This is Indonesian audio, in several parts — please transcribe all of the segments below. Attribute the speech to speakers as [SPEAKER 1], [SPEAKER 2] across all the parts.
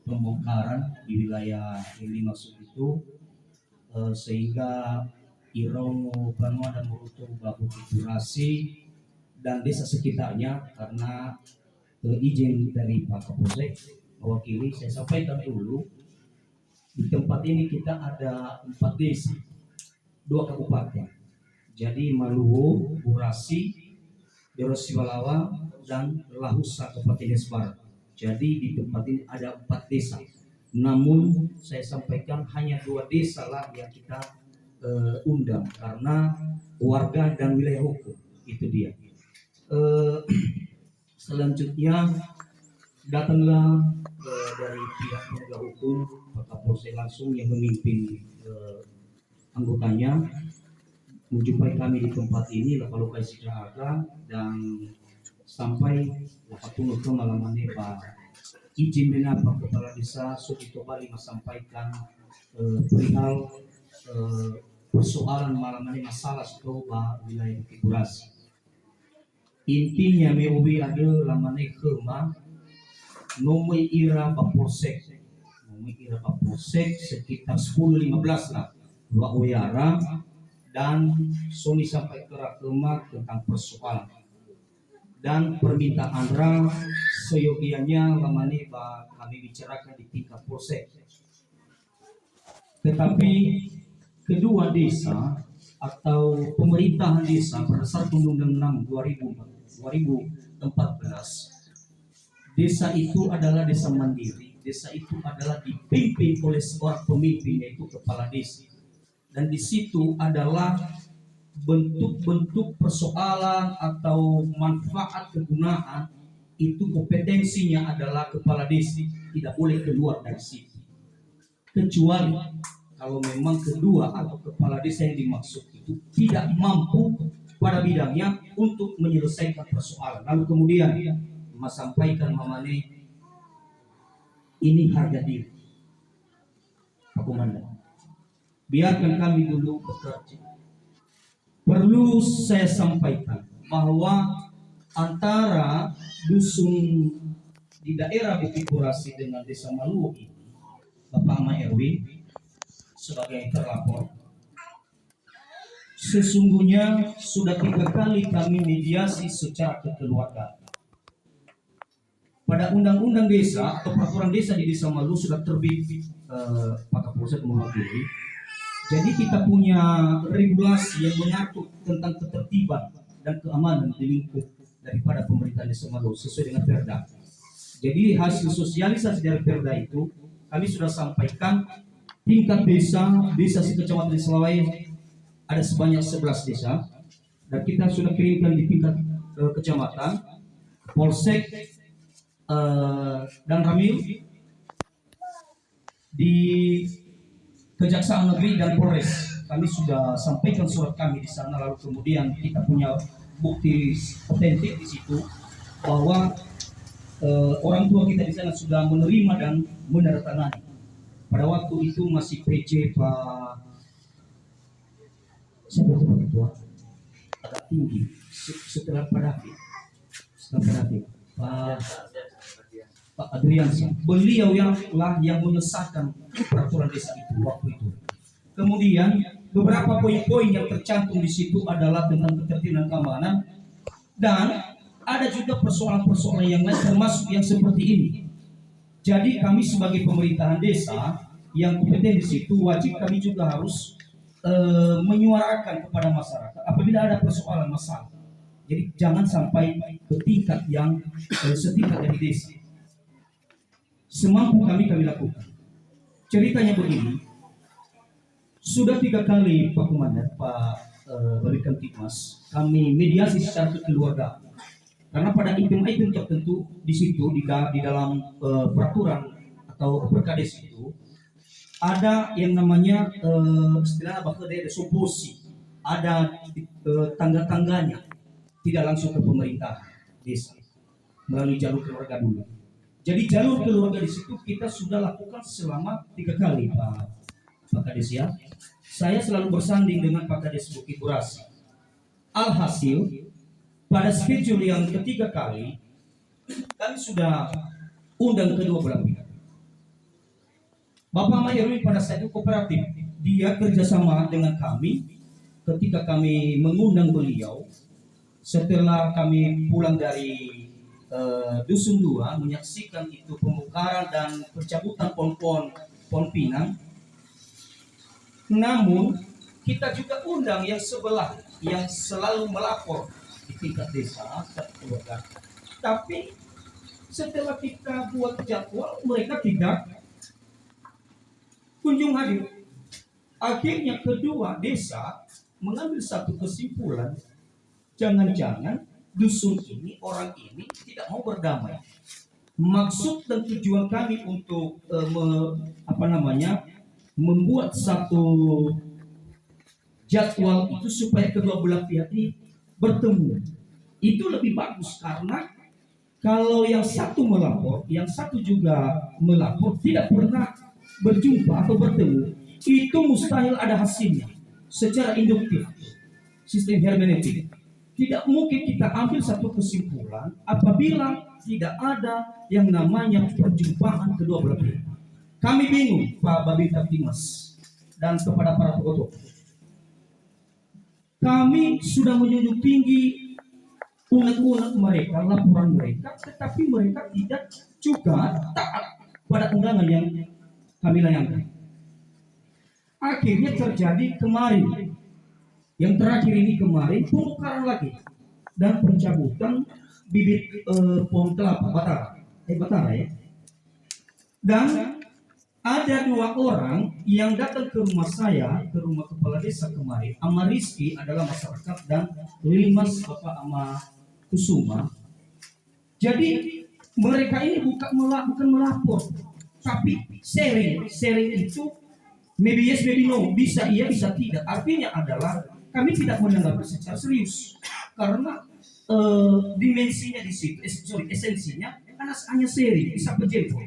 [SPEAKER 1] pembongkaran di wilayah yang dimaksud itu, sehingga Iro, Banua dan Moruto Babu Durasi dan desa sekitarnya karena izin dari Pak Kapolsek mewakili. Saya sampaikan dulu, di tempat ini kita ada 4 desa, 2 kabupaten. Jadi Maluhu, Burasi, Derosiwalawa, dan Lahusa Kabupaten Barat. Jadi di tempat ini ada 4 desa. Namun saya sampaikan hanya 2 desa lah yang kita undang karena warga dan wilayah hukum. Itu dia. Selanjutnya datanglah dari pihak penegak hukum, Pak Kapolsek langsung yang memimpin anggotanya menjumpai kami di tempat ini lokasi Jakarta, dan sampai waktu itu malam ini Pak izin menapa kepala desa Sukito Bali menyampaikan perihal persoalan malam ini masalah sekolah wilayah Kibras. Intinya mewi ada lamane kema nomoi ira Bapolsek sekitar 10-15 lah dua oyara, dan Sony sampai ke Rakema tentang persoalan dan permintaan ra seyogianya lamane kami bicarakan di tingkat polsek. Tetapi kedua desa atau pemerintahan desa berdasarkan Undang-Undang 6 2014, desa itu adalah desa mandiri. Desa itu adalah dipimpin oleh seorang pemimpin, yaitu kepala desa. Dan di situ adalah bentuk-bentuk persoalan atau manfaat kegunaan itu kompetensinya adalah kepala desa, tidak boleh keluar dari situ. Kecuali kalau memang kedua atau kepala desa yang dimaksud itu tidak mampu pada bidangnya untuk menyelesaikan persoalan. Lalu kemudian Mas sampaikan mamane ini harga diri. Pak Komandan, biarkan kami dulu bekerja. Perlu saya sampaikan bahwa antara dusun di daerah Bukit Kurasi dengan desa Maluo ini, Bapak Ma Erwin sebagai terlapor, sesungguhnya sudah 3 kali kami mediasi secara kekeluargaan. Pada undang-undang desa atau peraturan desa di desa Maluo sudah terbit, Pak Kapolsek mewakili. Jadi kita punya regulasi yang mengatur tentang ketertiban dan keamanan di lingkup daripada pemerintah desa Maluo sesuai dengan Perda. Jadi hasil sosialisasi dari Perda itu kami sudah sampaikan tingkat desa sekecamatan Selawai ada sebanyak 11 desa, dan kita sudah kirimkan di tingkat kecamatan, Polsek dan Ramil, di Kejaksaan Negeri dan Polres. Kami sudah sampaikan surat kami di sana, lalu kemudian kita punya bukti otentik di situ bahwa orang tua kita di sana sudah menerima dan menandatangani. Pada waktu itu masih PJ Pak siapa itu Pak Ketua? Agak tinggi setelah Pak Pak Adriansyah. Beliau yang mengesahkan peraturan desa itu waktu itu. Kemudian beberapa poin-poin yang tercantum di situ adalah tentang ketertiban keamanan, dan ada juga persoalan-persoalan yang lain termasuk yang seperti ini. Jadi kami sebagai pemerintahan desa yang kompeten di situ wajib kami juga harus menyuarakan kepada masyarakat apabila ada persoalan masalah. Jadi jangan sampai ke tingkat yang setingkat dari desa. Semampu kami lakukan. Ceritanya begini, sudah 3 kali Pak Komandan, Pak Barikan Tikmas, kami mediasi secara kekeluargaan. Karena pada item-item tertentu di situ di dalam peraturan atau perkades itu ada yang namanya istilah bahwa ada suposi, ada tangga-tangganya, tidak langsung ke pemerintah desa melalui jalur keluarga dulu. Jadi jalur keluarga di situ kita sudah lakukan selama 3 kali Pak Kades ya. Saya selalu bersanding dengan Pak Kades Bukit Kurasi. Alhasil pada schedule yang ketiga kali kami sudah undang kedua belah pihak. Bapak Mahyarudin pada saat itu kooperatif, dia kerjasama dengan kami ketika kami mengundang beliau setelah kami pulang dari Dusun Dua menyaksikan itu pembongkaran dan pencabutan pohon pinang. Namun kita juga undang yang sebelah yang selalu melapor di tingkat desa satu keluarga. Tapi setelah kita buat jadwal mereka tidak kunjung hadir. Akhirnya kedua desa mengambil satu kesimpulan, jangan-jangan dusun ini, orang ini tidak mau berdamai. Maksud dan tujuan kami untuk membuat satu jadwal itu supaya kedua belah pihak ini bertemu. Itu lebih bagus karena kalau yang satu melapor, yang satu juga melapor, tidak pernah berjumpa atau bertemu, itu mustahil ada hasilnya secara induktif. Sistem hermeneutik tidak mungkin kita ambil satu kesimpulan apabila tidak ada yang namanya perjumpaan kedua belah pihak. Kami bingung, Pak Babinsa Timas dan kepada para tokoh. Kami sudah menjunjung tinggi unek-unek mereka, laporan mereka, tetapi mereka tidak juga taat pada undangan yang kami layangkan. Akhirnya terjadi kemarin, yang terakhir ini kemarin pembongkaran lagi dan pencabutan bibit pohon kelapa batara ya. Dan ada dua orang yang datang ke rumah saya, ke rumah kepala desa kemarin. Ama Rizky adalah masyarakat dan Limas Bapak Ama Kusuma. Jadi mereka ini bukan melapor, tapi sharing itu maybe yes, maybe no, bisa iya, bisa tidak. Artinya adalah kami tidak menanggapi secara serius karena dimensinya di situ, esensinya hanya sharing, bisa berjempol.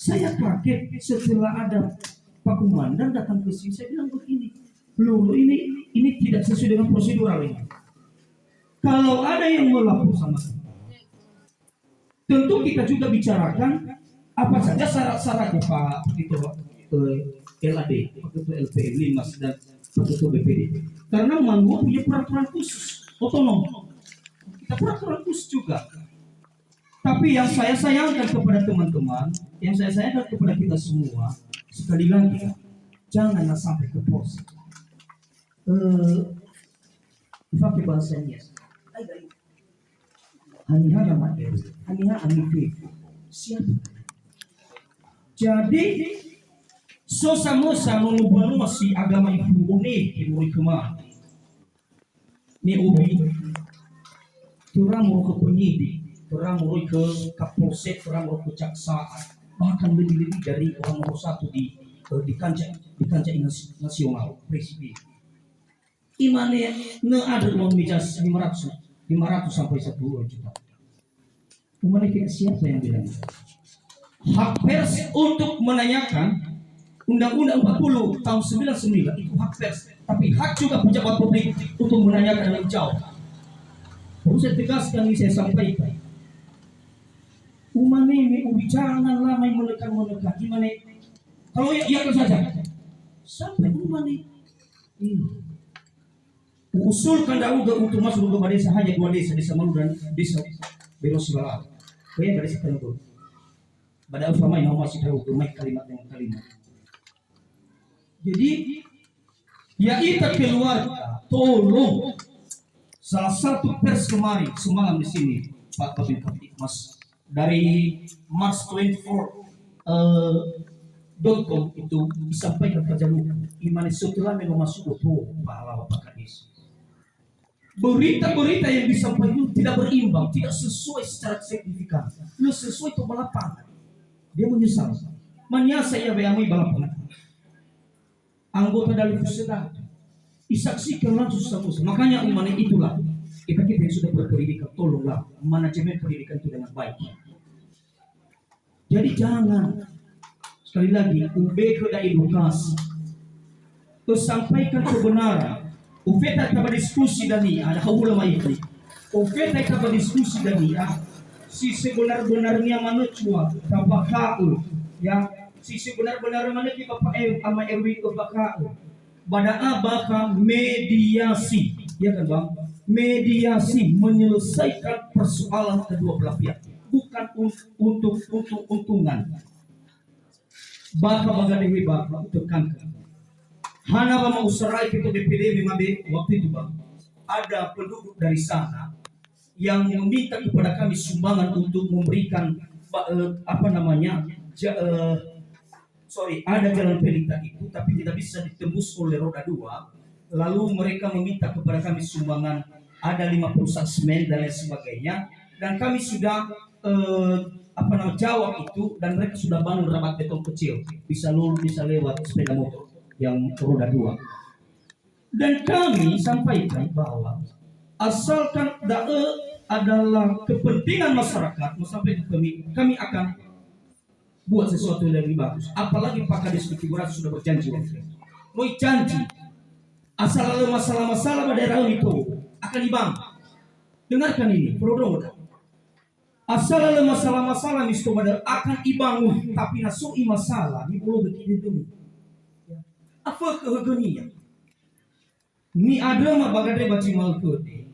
[SPEAKER 1] Saya kaget setelah ada Pak Komandan datang ke sini, saya bilang begini, loh ini tidak sesuai dengan prosedural ini. Kalau ada yang melapor sama kita, tentu kita juga bicarakan apa saja syarat-syaratnya Pak LAD, Pak Ketua LPM, Limas dan Pak Ketua BPD. Karena Manggu punya peraturan khusus, otonom. Kita peraturan khusus juga. Tapi yang saya sayangkan kepada teman-teman, yang saya sayangkan kepada kita semua, sekali lagi, janganlah sampai ke pos. Pakai bahasanya. Hanya nama hanya siapa? Jadi sama-sama mengubah si agama itu unik yang kemana? Ni ubi, orang mau ke penyidik, orang mau ke kapolsek, orang mau ke kejaksaan, bahkan lebih dari orang nomor satu di kancah nasional presiden. Imane ne ada uang mijas 500 sampai 10 juta. Imane siapa yang bilang? Hak pers untuk menanyakan Undang-Undang 40 tahun 99 itu hak pers, tapi hak juga pejabat publik untuk menanyakan lebih jauh. Perlu saya tegaskan ini saya sampaikan. Umane janganlah main menekan. Gimana? Kalau iya saja. Sampai umane usulkan Dauga untuk masuk ke desa hanya 2 desa Malu dan desa Berosibala. Kaya dari sekarang itu. Pada ulama yang masih tahu bermain kalimat dengan kalimat. Jadi ya kita keluarga tolong salah satu pers kemarin semalam di sini Pak Babinsa Timas dari Mars 24.com itu disampaikan ke jalur iman setelah memang masuk ke pahala Pak Kadis. Berita-berita yang disampaikan tidak berimbang, tidak sesuai secara signifikan, tidak sesuai ke lapangan. Dia menyesal. Manya saya bayami balapan. Anggota dari Pusat disaksikan langsung sama. Makanya umatnya itulah kita yang sudah berpendidikan, tolonglah manajemen pendidikan itu dengan baik. Jadi jangan sekali lagi ubek dan edukasi, sampaikan kebenaran. Ufeta kita berdiskusi dan ada ulama itu. Ufeta kita berdiskusi dan si sebenar-benarnya manusia tabakau ya sisi benar-benar mana di Bapak ama Erwin ke baka baka mediasi, ya kan Bang? Mediasi menyelesaikan persoalan kedua belah pihak, bukan untuk untungan. Baka bagadehi baka tekankan. Hana mau usarai kita DPD Memabe waktu itu Bang, ada penduduk dari sana yang meminta kepada kami sumbangan untuk memberikan ada jalan pelita itu tapi tidak bisa ditembus oleh roda 2. Lalu mereka meminta kepada kami sumbangan ada 50 sak semen dan lain sebagainya, dan kami sudah jawab itu, dan mereka sudah bangun rabat beton kecil bisa lewat sepeda motor yang roda 2. Dan kami sampaikan bahwa asalkan adalah kepentingan masyarakat, sampai kami akan buat sesuatu yang lebih bagus. Apalagi Pak Kades Kutiburan sudah berjanji. Mau janji, asal ada masalah-masalah pada daerah itu akan dibangun. Dengarkan ini, program. Asal ada masalah-masalah misto pada akan dibangun, tapi nasui masalah di pulau begini dulu. Apa kehegenian? Ini ada bagadai baci malkode.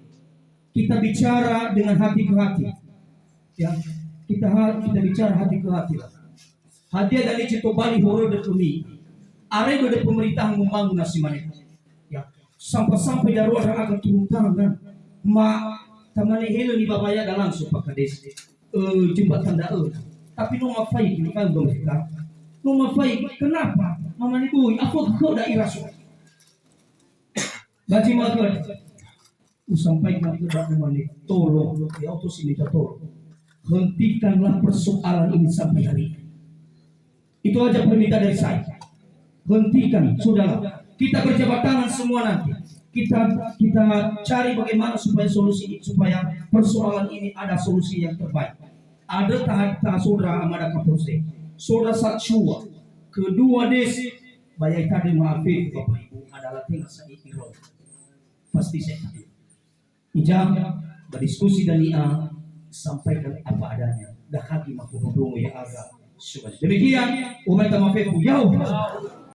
[SPEAKER 1] Kita bicara dengan hati ke hati, ya. Kita bicara hati ke hati lah. Hadiah dari Cito Bali horo de kami. Are de pemerintah membangun nasi mana, ya. Sampai darurat akan turun tangan. Tamane helo ni babaya dah langsung Pak Kades. Jembatan dah. Tapi no mafai ini kan mereka. No mafai kenapa? Mama ni boy, apa kau dah irasu? Baci malkode. Sampaikan kepada Mani, tolong ya autos ini tolong hentikanlah persoalan ini sampai hari ini. Itu aja permintaan dari saya. Hentikan, sudahlah. Kita berjabat tangan semua nanti. Kita cari bagaimana supaya persoalan ini ada solusi yang terbaik. Ada tahap saudara Amada Kapolsek, saudara Satsua, kedua desi, bayai tadi maafin Bapak Ibu adalah tinggal sedikit loh. Pasti saya Ijam berdiskusi dan sampaikan apa adanya. Dah hati mahu hubungi ya agak. Demikian, umat maafku. Yaudah.